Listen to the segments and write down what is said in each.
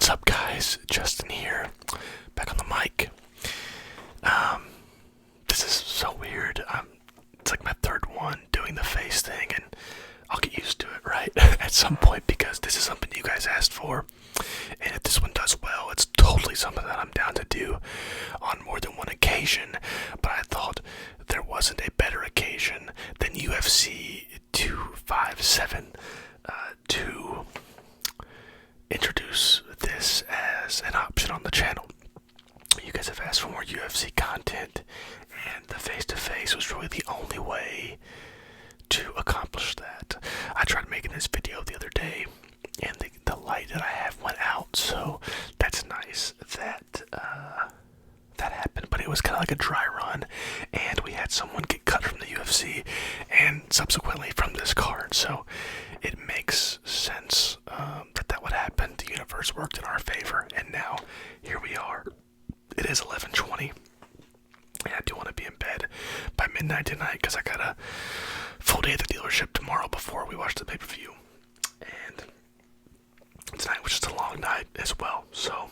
What's up, guys? Justin here, back on the mic. This is so weird. It's like my third one doing the face thing, and I'll get used to it, right? At some point, because this is something you guys asked for, and if this one does well, it's totally something that I'm down to do on more than one occasion. But I thought there wasn't a better occasion than UFC 257 to introduce this as an option on the channel. You guys have asked for more UFC content, and the face-to-face was really the only way to accomplish that. I tried making this video the other day, and the light that I have went out, so that's nice that that happened. But it was kind of like a dry run, and we had someone get cut from the UFC, and subsequently from this card, so it makes sense that would happen. The universe worked in our favor, and now here we are. It is 11:20, and I do want to be in bed by midnight tonight because I got a full day at the dealership tomorrow before we watch the pay-per-view, and tonight was just a long night as well. So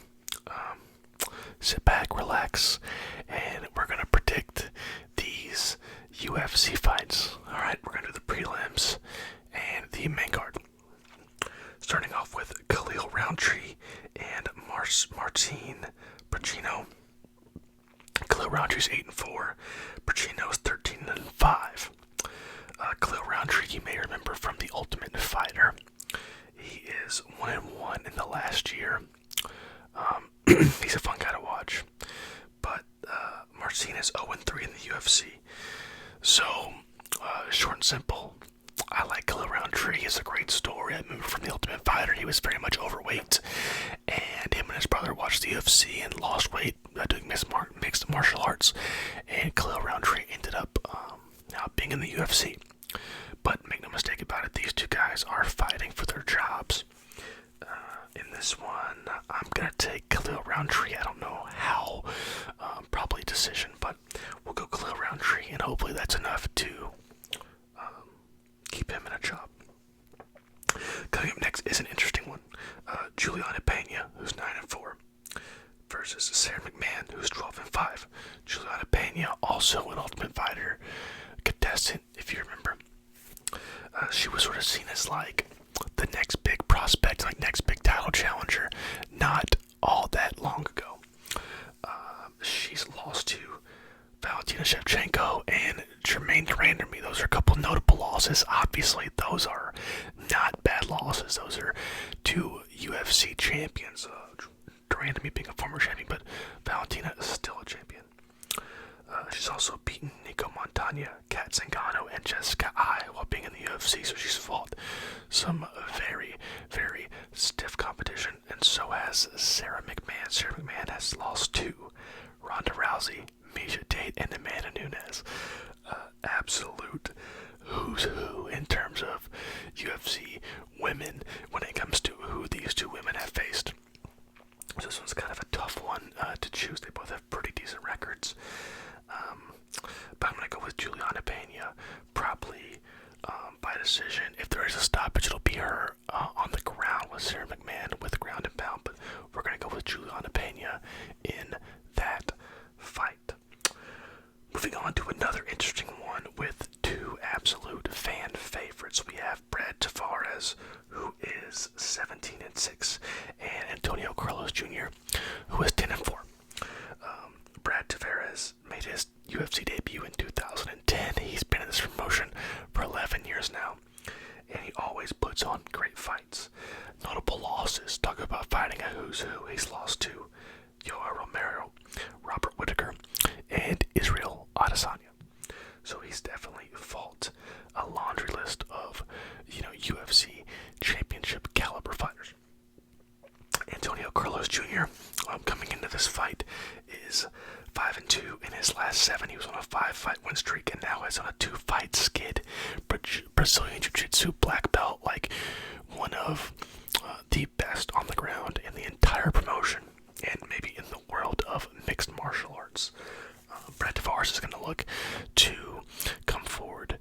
sit back, relax, and we're gonna predict these UFC fights. All right, we're gonna do the prelims and the main card. Starting off with Roundtree and Martin Pacino. Roundtree's 8-4. Pacino's 13-5. Roundtree, you may remember from The Ultimate Fighter. He is 1-1 in the last year. He's a fun guy to watch. But Martin is 0-3 in the UFC. So, short and simple, I like Roundtree. He has a great story. I remember from The Ultimate Fighter, he was very much overweight, and him and his brother watched the UFC and lost weight doing mixed martial arts, and Roundtree ended up now being in the UFC. But make no mistake about it, these two guys are fighting for their jobs. In this one, I'm gonna take Roundtree. I don't know how, probably decision, but we'll go Roundtree, and hopefully that's enough to keep him in a job. Coming up next is an interesting one. Juliana Pena, who's 9-4, versus Sarah McMann, who's 12-5. Juliana Pena, also an Ultimate Fighter contestant, if you remember. She was sort of seen as like the next big prospect, like next big title challenger, not all that long ago. She's lost to Valentina Shevchenko and Jermaine Durandamy. Those are a couple notable losses. Obviously, those are not bad losses. Those are two UFC champions. Durandamy being a former champion, but Valentina is still a champion. She's also beaten Nico Montana, Kat Zingano, and Jessica Ai while being in the UFC, so she's fought some very, very stiff competition, and so has Sarah McMann. Sarah McMann has lost to Ronda Rousey, Misha Tate, and Amanda Nunes. Absolute who's who in terms of UFC women when it comes to who these two women have faced. So this one's kind of a tough one to choose. They both have pretty decent records. But I'm going to go with Juliana Pena, probably by decision. If there is a stoppage, it'll be her on the ground with Sarah McMann with ground and pound. But we're going to go with Juliana Pena in that fight. Moving on to another interesting one with two absolute fan favorites. We have Brad Tavares, who is 17-6, and Antonio Carlos Jr., who is 10-4. Brad Tavares made his UFC debut in 2010. He's been in this promotion for 11 years now, and he always puts on great fights. Notable losses. Talk about fighting a who's who. He's lost to Yoel Romero, Robert Whittaker, and Israel Adesanya. So he's definitely fought a laundry list of, UFC championship caliber fighters. Antonio Carlos Jr., coming into this fight, is 5-2 in his last 7. He was on a 5-fight win streak and now is on a 2-fight skid. Brazilian Jiu-Jitsu black belt, like one of the best on the ground in the entire promotion and maybe in the world of mixed martial arts. Brad Tavares is going to look to come forward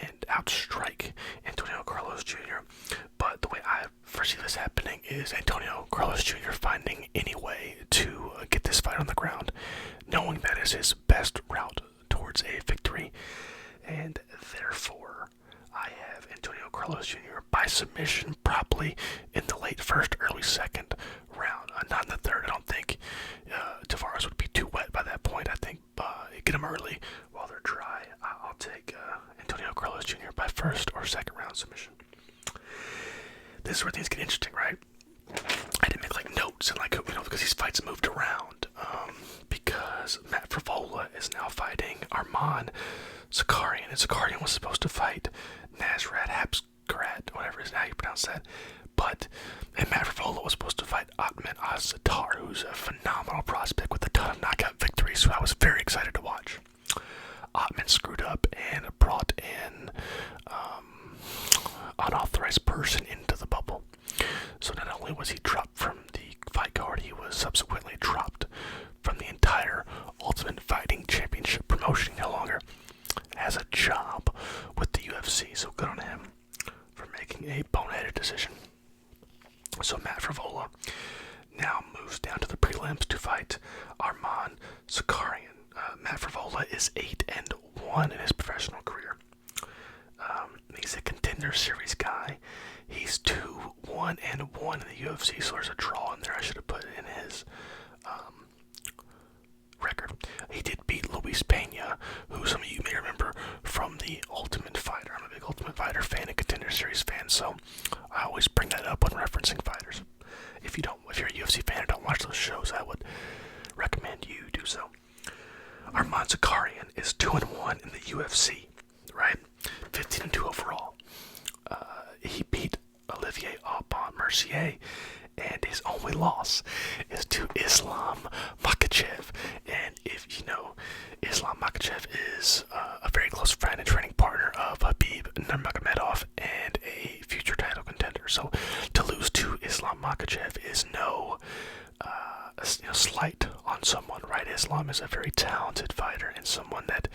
and outstrike Antonio Carlos Jr. But the way I foresee this happening is Antonio Antonio Carlos Jr. finding any way to get this fight on the ground, knowing that is his best route towards a victory. And therefore, I have Antonio Carlos Jr. by submission, probably in the late first, early second round. Not in the third. I don't think Tavares would be too wet by that point. I think get him early while they're dry. I'll take Antonio Carlos Jr. by first or second round submission. This is where things get interesting, right? I didn't make like notes and like because these fights moved around. Because Matt Frevola is now fighting Arman Tsarukyan, and Tsarukyan was supposed to fight Nasrat Haqparast, whatever is how you pronounce that. And Matt Frevola was supposed to fight Ottman Azaitar, who's a phenomenal prospect with a ton of knockout victories, who I was very excited to watch. Ottman screwed up and brought in unauthorized person into the bubble. So not only was he dropped from the fight card, he was subsequently dropped from the entire Ultimate Fighting Championship promotion. No longer has a job with the UFC, so good on him for making a boneheaded decision. So Matt Frevola now moves down to the prelims to fight Arman Tsarukyan. Matt Frevola is 8-1 in his professional career. He's a Contender Series guy. He's 2-1-1 in the UFC, so there's a draw in there. I should have put in his record. He did beat Luis Pena, who some of you may remember from the Ultimate Fighter. I'm a big Ultimate Fighter fan and Contender Series fan, so I always bring that up when referencing fighters. If you're a UFC fan and don't watch those shows, I would recommend you do so. Arman Tsarukyan is 2-1 in the UFC, right? 15-2 overall. He beat Olivier Aubin Mercier, and his only loss is to Islam Makhachev. And if you know, Islam Makhachev is a very close friend and training partner of Khabib Nurmagomedov and a future title contender. So to lose to Islam Makhachev is no slight on someone, right? Islam is a very talented fighter, and someone that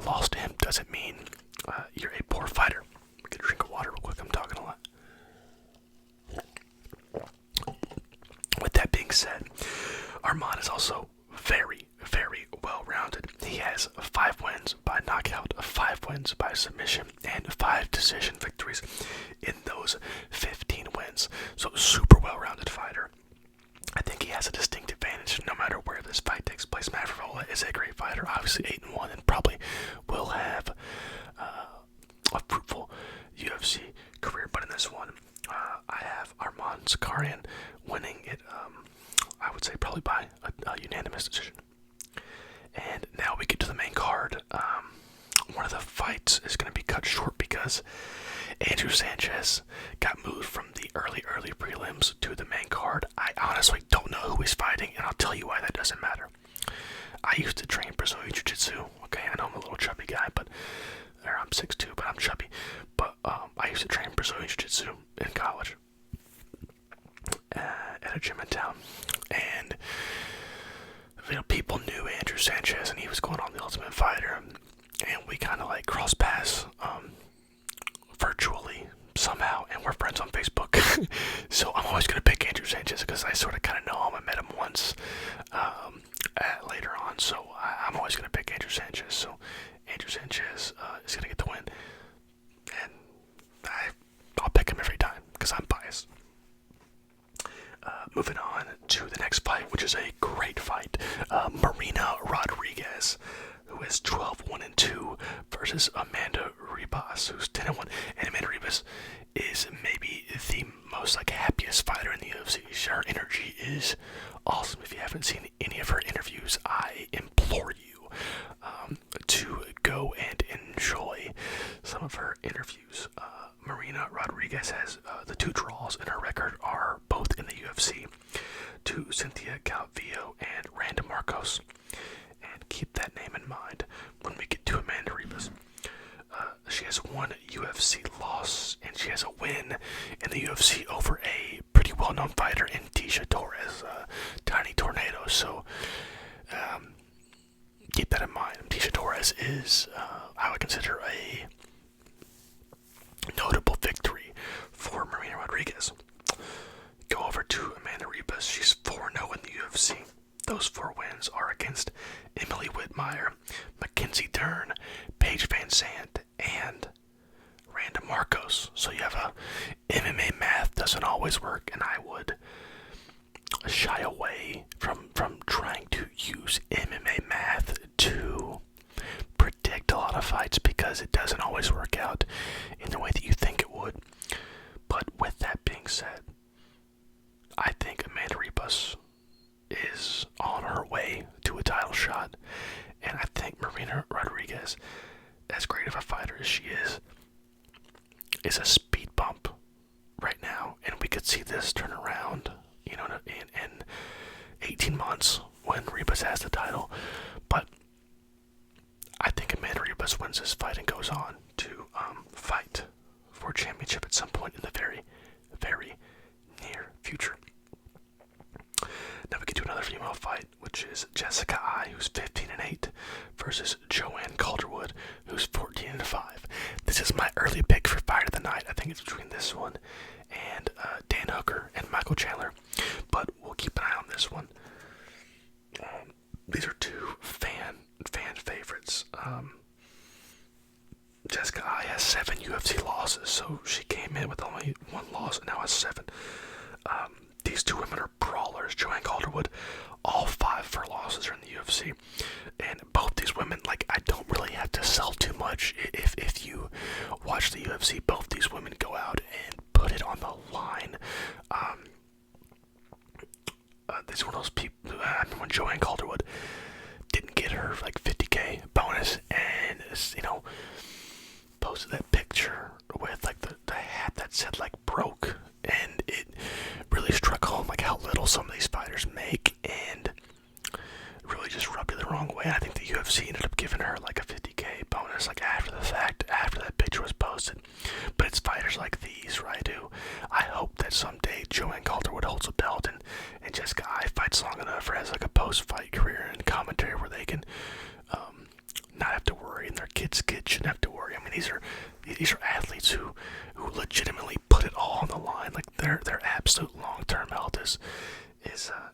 lost to him doesn't mean you're a poor fighter. I'm gonna drink of water real quick. I'm talking a lot. With that being said, Arman is also very, very well-rounded. He has 5 wins by knockout, 5 wins by submission, and 5 decision victories in those 15 wins. So super well-rounded fighter. I think he has a distinct advantage no matter where this fight takes place. Matt Frevola is a great fighter, obviously 8-1, and probably will have a fruitful UFC career. But in this one, I have Arman Tsarukyan winning it, I would say probably by a unanimous decision. And now we get to the main card. One of the fights is going to be cut short because Andrew Sanchez got moved from the early prelims to the main card. I honestly don't know who he's fighting, and I'll tell you why that doesn't matter. I used to train Brazilian Jiu-Jitsu. Okay, I know I'm a little chubby guy, or I'm 6'2", but I'm chubby. But I used to train Brazilian Jiu-Jitsu in college at a gym in town. And people knew Andrew Sanchez, and he was going on the Ultimate Fighter. And we kind of like crossed paths virtually somehow, and we're friends on Facebook. So I'm always going to pick Andrew Sanchez because I sort of kind of know him. I met him once later on, so I'm always going to pick Andrew Sanchez. So Andrew Sanchez is going to get the win, and I'll pick him every time because I'm biased. Moving on to the next fight, which is a great fight. Marina Rodriguez, who is 12-1-2, versus Amanda Ribas, who's 10-1. And Amanda Ribas is maybe the most happiest fighter in the UFC. Her energy is awesome. If you haven't seen any of her interviews, I implore you to go and enjoy some of her interviews. Marina Rodriguez has the 2 draws in her record are both in the UFC to Cynthia Calvillo and Randa Marcos. And keep that name in mind when we get to Amanda Ribas. She has 1 UFC loss, and she has a win in the UFC over a pretty well-known fighter in Tisha Torres, Tiny Tornado. So keep that in mind. Tisha Torres is, I would consider, a notable victory for Marina Rodriguez. Go over to Amanda Ribas. She's 4-0 in the UFC. Those 4 wins are against Emily Whitmire, Mackenzie Dern, Paige Van Zandt, and Randa Marcos. So you have a MMA math doesn't always work, and I would shy away from trying to use MMA math to predict a lot of fights because it doesn't always work out in the way that you think it would. But with that being said, I think Amanda Ribas is on her way to a title shot, and I think Marina Rodriguez, as great of a fighter as she is a speed bump right now, and we could see this turn around, you know, in 18 months when Ribas has the title. But I think Amanda Ribas wins this fight and goes on to fight for a championship at some point in the very, very near future. Now we get to another female fight, which is Jessica Eye, who's 15-8, versus Joanne Calderwood, who's 14-5. This is my early pick for fight of the night. I think it's between this one and Dan Hooker and Michael Chandler, but we'll keep an eye on this one. These are 2 fan favorites. Jessica Eye has 7 UFC losses, so she came in with only 1 loss and now has 7. These 2 women are brawlers. Joanne Calderwood, all 5 of her losses are in the UFC, and both these women, like, I don't really have to sell too much. If you watch the UFC, both these women go out and put it on the line. This is one of those people. I remember when Joanne Calderwood didn't get her like 50K bonus, and posted that picture with like the hat that said like broke, and it really struck home like how little some of these fighters make, and really just rubbed it the wrong way. I think the UFC ended up giving her like a 50K bonus like after the fact, after that picture was posted. But it's fighters like these, right, who I hope that someday Joanne Calderwood holds a belt and Jessica Eye fights long enough or has like a post-fight career and commentary where they can not have to worry, and their kids shouldn't have to worry. I mean, these are athletes who legitimately put it all on the line. Like their absolute long-term health is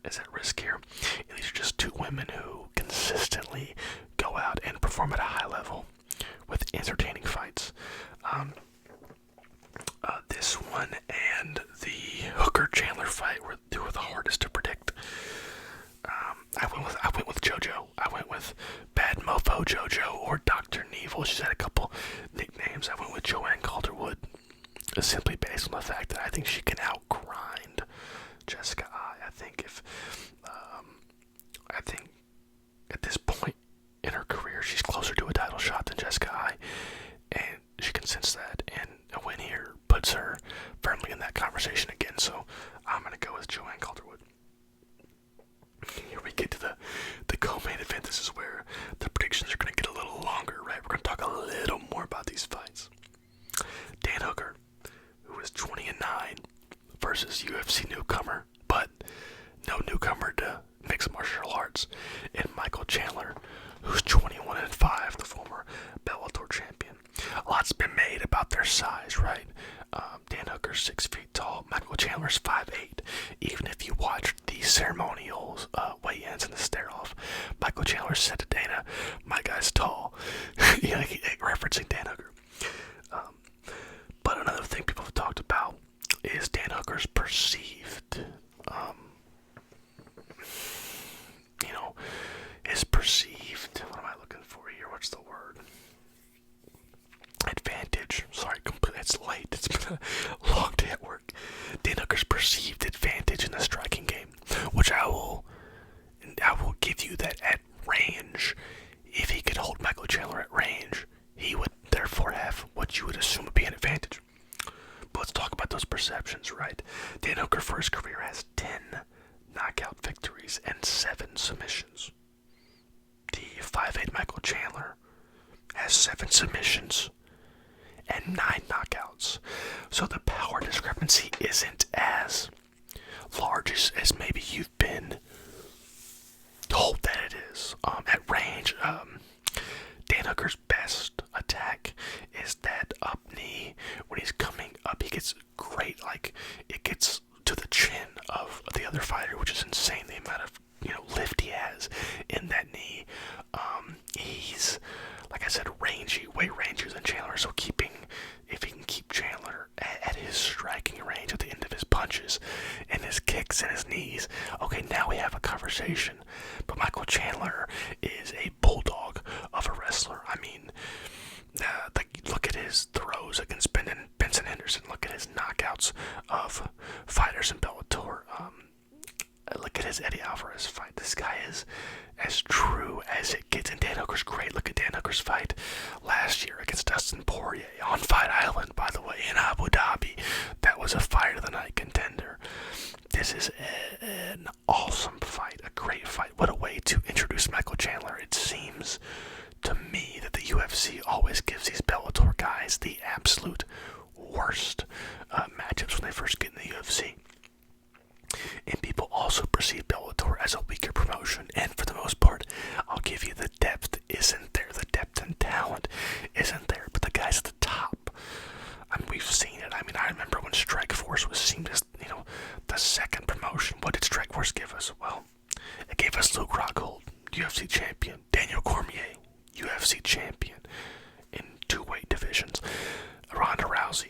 at risk here. And these are just 2 women who consistently go out and perform at a high level with entertaining fights. This one and the Hooker Chandler fight were 2 of the hardest to predict. I went with JoJo. I went with Bad Mofo JoJo or Dr. Neville. She's had a couple nicknames. I went with Joanne Calderwood, simply based on the fact that I think she can outgrind Jessica Eye. I think at this point in her career, she's closer to a title shot than Jessica Eye, and she can sense that, and a win here puts her firmly in that conversation again. So I'm going to go with Joanne Calderwood. Here we get to the co-main event. This is where the predictions are going to get a little longer, right? We're going to talk a little more about these fights. Dan Hooker, who is 20-9, versus UFC newcomer, but no newcomer to mixed martial arts, and Michael Chandler, who's 21-5, the former Bellator champion. A lot's been made about their size, right? Dan Hooker's 6 feet tall. Michael Chandler's 5'8". Even if you watched the ceremonials, weigh-ins and the stare-off, Michael Chandler said to Dana, "My guy's tall." Referencing Dan Hooker. But another thing people have talked about is Dan Hooker's perceived, what am I looking for here? What's the word? Advantage. Sorry, it's late. It's been a long day at work. Dan Hooker's perceived advantage in the striking game, which I will give you that at range. If he could hold Michael Chandler at range, he would therefore have what you would assume would be an advantage. But let's talk about those perceptions, right? Dan Hooker for his career has 10 knockout victories and 7 submissions. The 5'8" Michael Chandler has 7 submissions and 9 knockouts. So the power discrepancy isn't as large as maybe you've been told that it is. At range, Dan Hooker's best attack is that up knee. When he's coming up, he gets great, like, it gets to the chin legs and his knees. Okay, now we have a conversation. But Michael Chandler is a bulldog of a wrestler. I mean, look at his throws against Benson Henderson. Look at his knockouts of fighters in Bellator. Look at his Eddie Alvarez fight. This guy is as true as it gets. And Dan Hooker's great. Look at Dan Hooker's fight last year against Dustin Poirier on Fight Island, by the way, in Abu Dhabi. That was a fight of the night contender. This is an awesome fight, a great fight. What a way to introduce Michael Chandler. It seems to me that the UFC always gives these Bellator guys the absolute worst matchups when they first get in the UFC. And people also perceive Bellator as a weaker promotion. And for the most part, I'll give you the depth isn't there. The depth and talent isn't there. But the guys at the top, I mean, we've seen it. I mean, I remember when Strikeforce was seen as, the second promotion. What did Strikeforce give us? Well, it gave us Luke Rockhold, UFC champion. Daniel Cormier, UFC champion in 2 weight divisions. Ronda Rousey.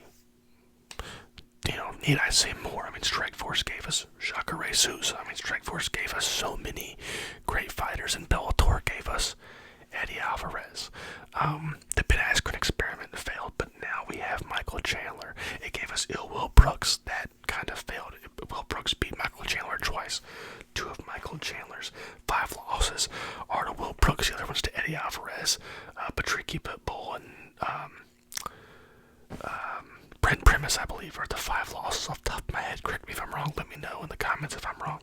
Need I say more? I mean, Strikeforce gave us Jacare Souza. I mean, Strikeforce gave us so many great fighters, and Bellator gave us Eddie Alvarez. The Ben Askren experiment failed, but now we have Michael Chandler. It gave us Will Brooks. That kind of failed. Will Brooks beat Michael Chandler twice. 2 of Michael Chandler's 5 losses are to Will Brooks. The other one's to Eddie Alvarez, Patricky Pitbull, and Brent Primus, I believe, are the 5 losses off the top of my head. Correct me if I'm wrong. Let me know in the comments if I'm wrong.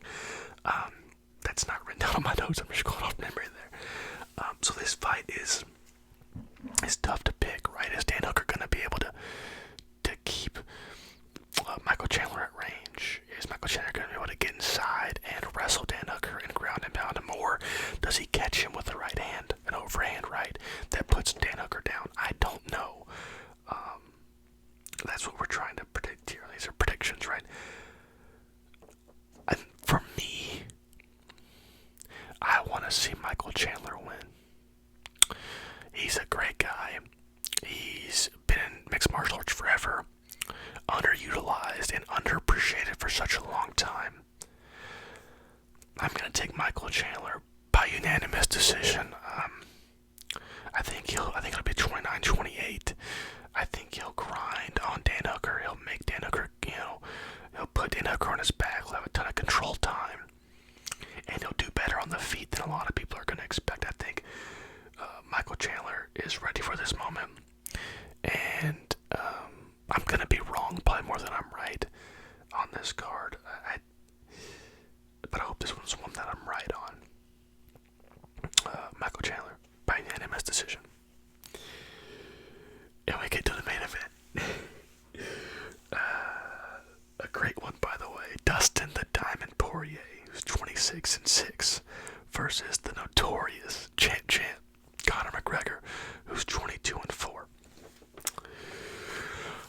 That's not written down on my notes. I'm just going off memory there. So this fight is tough to pick, right? Is Dan Hooker going to be able to keep Michael Chandler at range? Is Michael Chandler going to be able to get inside and wrestle Dan Hooker and ground and pound him? Or does he catch him with the right hand, an overhand right, that puts Dan Hooker down? I don't know. That's what we're trying to predict here. These are predictions, right? And for me, I want to see Michael Chandler win. He's a great guy. He's been in mixed martial arts forever, underutilized and underappreciated for such a long time. I'm going to take Michael Chandler by unanimous decision. I think it'll be 29-28. I think he'll grind on Dan Hooker. He'll make Dan Hooker, he'll put Dan Hooker on his back. He'll have a ton of control time. And he'll do better on the feet than a lot of people are going to expect. I think Michael Chandler is ready for this moment. And I'm going to be wrong probably more than I'm right on this card. But I hope this one's one that I'm right on. Michael Chandler by unanimous decision. And we get to the main event. A great one, by the way. Dustin the Diamond Poirier, who's 26-6, versus the notorious champ Conor McGregor, who's 22-4.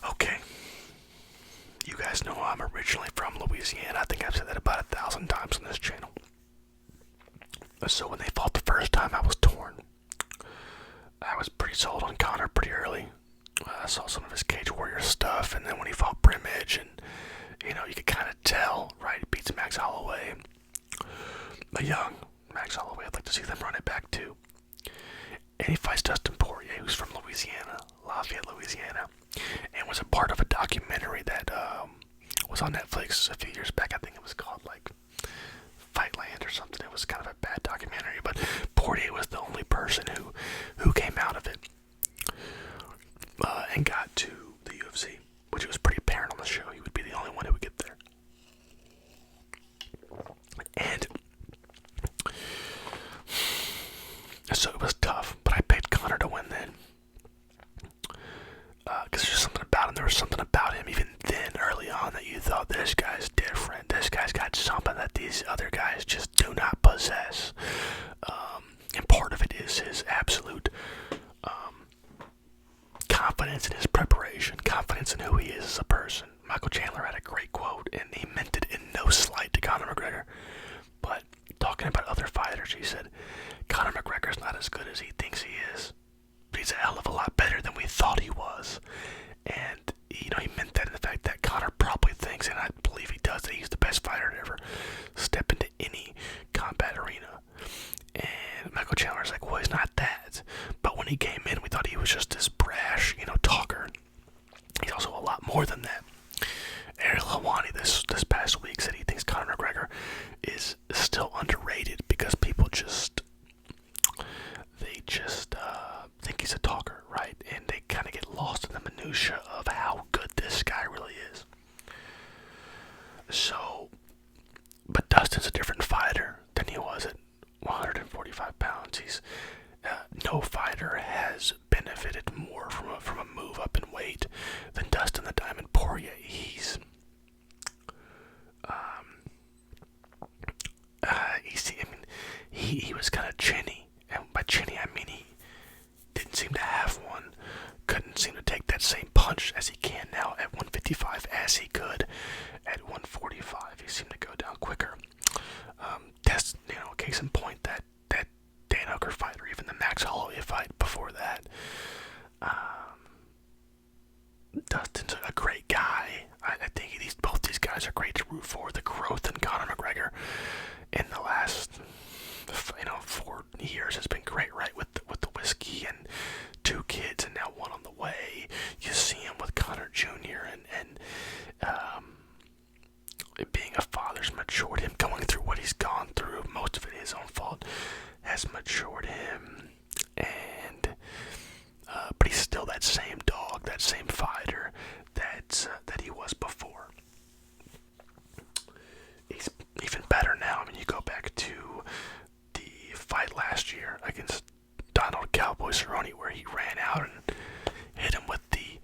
Okay. You guys know I'm originally from Louisiana. I think I've said that about 1,000 times on this channel. So when they fought the first time, I was torn. I was pretty sold on Conor pretty early. I saw some of his Cage Warrior stuff, and then when he fought Brimage, and you could kind of tell, right? He beats Max Holloway, a young Max Holloway. I'd like to see them run it back too. And he fights Dustin Poirier, who's from Louisiana, Lafayette, Louisiana, and was a part of a documentary that was on Netflix a few years back. I think it was called like Fightland or something. It was kind of a bad documentary, but Poirier was the only person who came out of it. And got to the UFC, which was pretty apparent on the show. He would be the only one who would get there. And so it was tough, but I picked Conor to win then. Because there's something about him. There was something about him even then, early on, that you thought, this guy's different. This guy's got something that these other guys just do not possess. And part of it is his absolute confidence in his preparation, confidence in who he is as a person. Michael Chandler had a great quote, and he meant it in no slight to Conor McGregor. But talking about other fighters, he said, Conor McGregor's not as good as he thinks he is, but he's a hell of a lot better than we thought he was. And, he meant that in the fact that Conor probably thinks, and I believe he does, that he's the best fighter to ever Dustin's a different fighter than he was at 145 pounds. He's no fighter has benefited more from a move up in weight than Dustin the Diamond Poirier. He was kind of chinny, and by chinny I mean he didn't seem to have one. Couldn't seem to take that same punch as he can now at 155 as he could at 145. He seemed to go down quicker. That's, case in point, that Dan Hooker fight, or even the Max Holloway fight before that. Dustin's a great guy. I think both these guys are great to root for. The growth in Conor McGregor in the last 4 years has been great, right? With the whiskey and 2 kids and now 1 on the way. You see him with Conor Jr. and being a father's matured him, going through what he's gone through. Most of it his own fault has matured him, and but he's still that same dog, that same fighter that he was before. He's even better now. I mean, you go back to the fight last year against Donald Cowboy Cerrone, where he ran out and hit him with the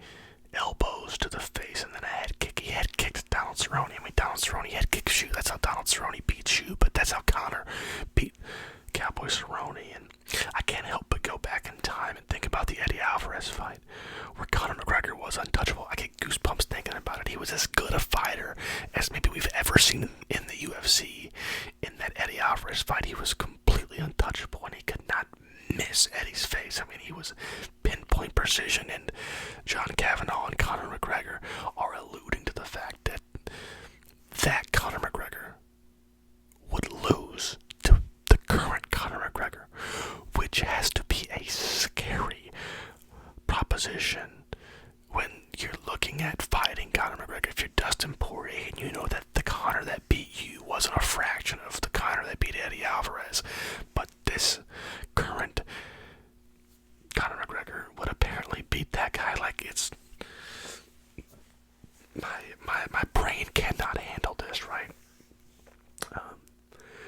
elbows to the face and then a head kick. He head kicked Donald Cerrone. I mean, Donald Cerrone head kicks you. That's how Donald Cerrone beats you, but that's how Conor beat Cowboy Cerrone. And I can't help but go back in time and think about the Eddie Alvarez fight, where Conor McGregor was untouchable. I get goosebumps thinking about it. He was as good a fighter as maybe we've ever seen in the UFC. In that Eddie Alvarez fight, he was completely untouchable, and he could not miss Eddie's face. I mean, he was pinpoint precision, and John Kavanagh and Conor McGregor are alluding to the fact that Conor McGregor would lose to the current Conor McGregor, which has to be a scary proposition when you're looking at fighting Conor McGregor. If you're Dustin Poirier and you know that the Conor that beat you wasn't a fraction of the Conor that beat Eddie Alvarez, but this current Conor McGregor would apparently beat that guy, like it's my brain cannot handle this, right?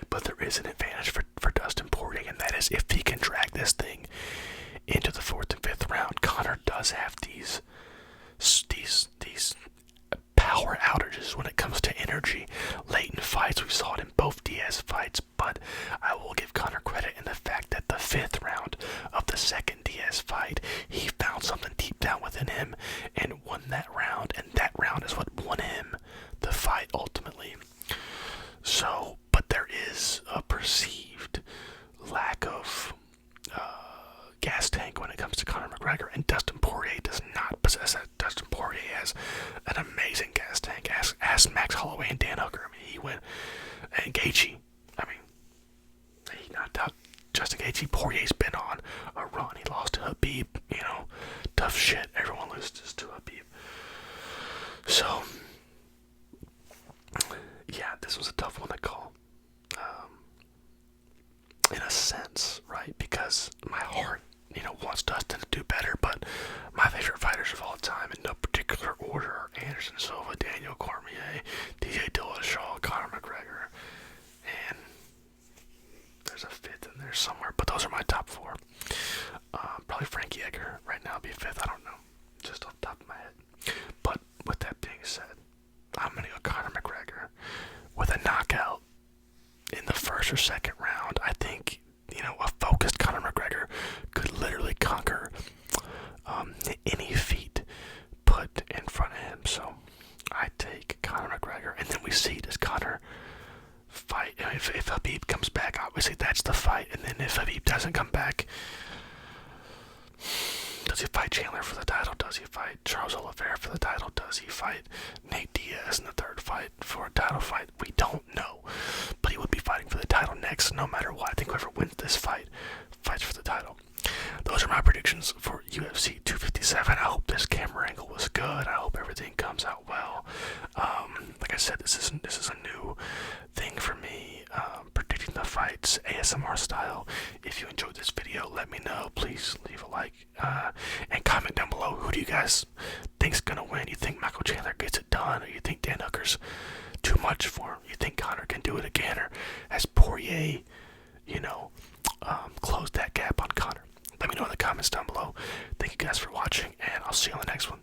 But there is an advantage for Dustin Poirier, and that is if he can drag this thing into the 4th and 5th round. Conor does have these power outages when it comes to energy late in fights. We saw it in both Diaz fights, but I will give Conor credit in the fact that the 5th round of the second Diaz fight, he found something deep down within him and won that round, and that round is what won him the fight ultimately. So, but there is a perceived lack of gas tank when it comes to Conor McGregor, and Dustin Poirier does not possess that. Dustin Poirier has an amazing gas tank. Ask Max Holloway and Dan Hooker. I mean, he went, and Gaethje. I mean, he knocked out Justin Gaethje. Poirier's been on a run. He lost to Khabib. Tough shit. Everyone loses to Khabib. So, yeah, this was a tough one to call. In a sense, right? Because my heart, wants Dustin to do better, but my favorite fighters of all time, in no particular order, are Anderson Silva, Daniel Cormier, DJ Dillashaw, Conor McGregor, and there's a 5th in there somewhere, but those are my top 4. Probably Frankie Edgar right now would be 5th, I don't know, just off the top of my head. But with that being said, I'm going to go Conor McGregor with a knockout in the 1st or 2nd round. I think, a focused Conor McGregor could literally conquer any feat put in front of him. So I take Conor McGregor, and then we see, does Conor fight? If Khabib comes back, obviously that's the fight. And then if Khabib doesn't come back, does he fight Chandler for the title? Does he fight Charles Oliveira for the title? Does he fight Nate Diaz in the 3rd fight for a title fight? We don't know. But he would be fighting for the title next, no matter what. I think whoever wins this fight fights for the title. Those are my predictions for UFC 257. I hope this camera angle was good. I hope everything comes out well. Like I said, this is a new thing for me, predicting the fights ASMR style. If you enjoyed this video, let me know. Please leave a like and comment down below. Who do you guys think's gonna win? You think Michael Chandler gets it done, or you think Dan Hooker's too much for him? You think Conor can do it again? again, or has Poirier, closed that gap on Conor? Let me know in the comments down below. Thank you guys for watching, and I'll see you on the next one.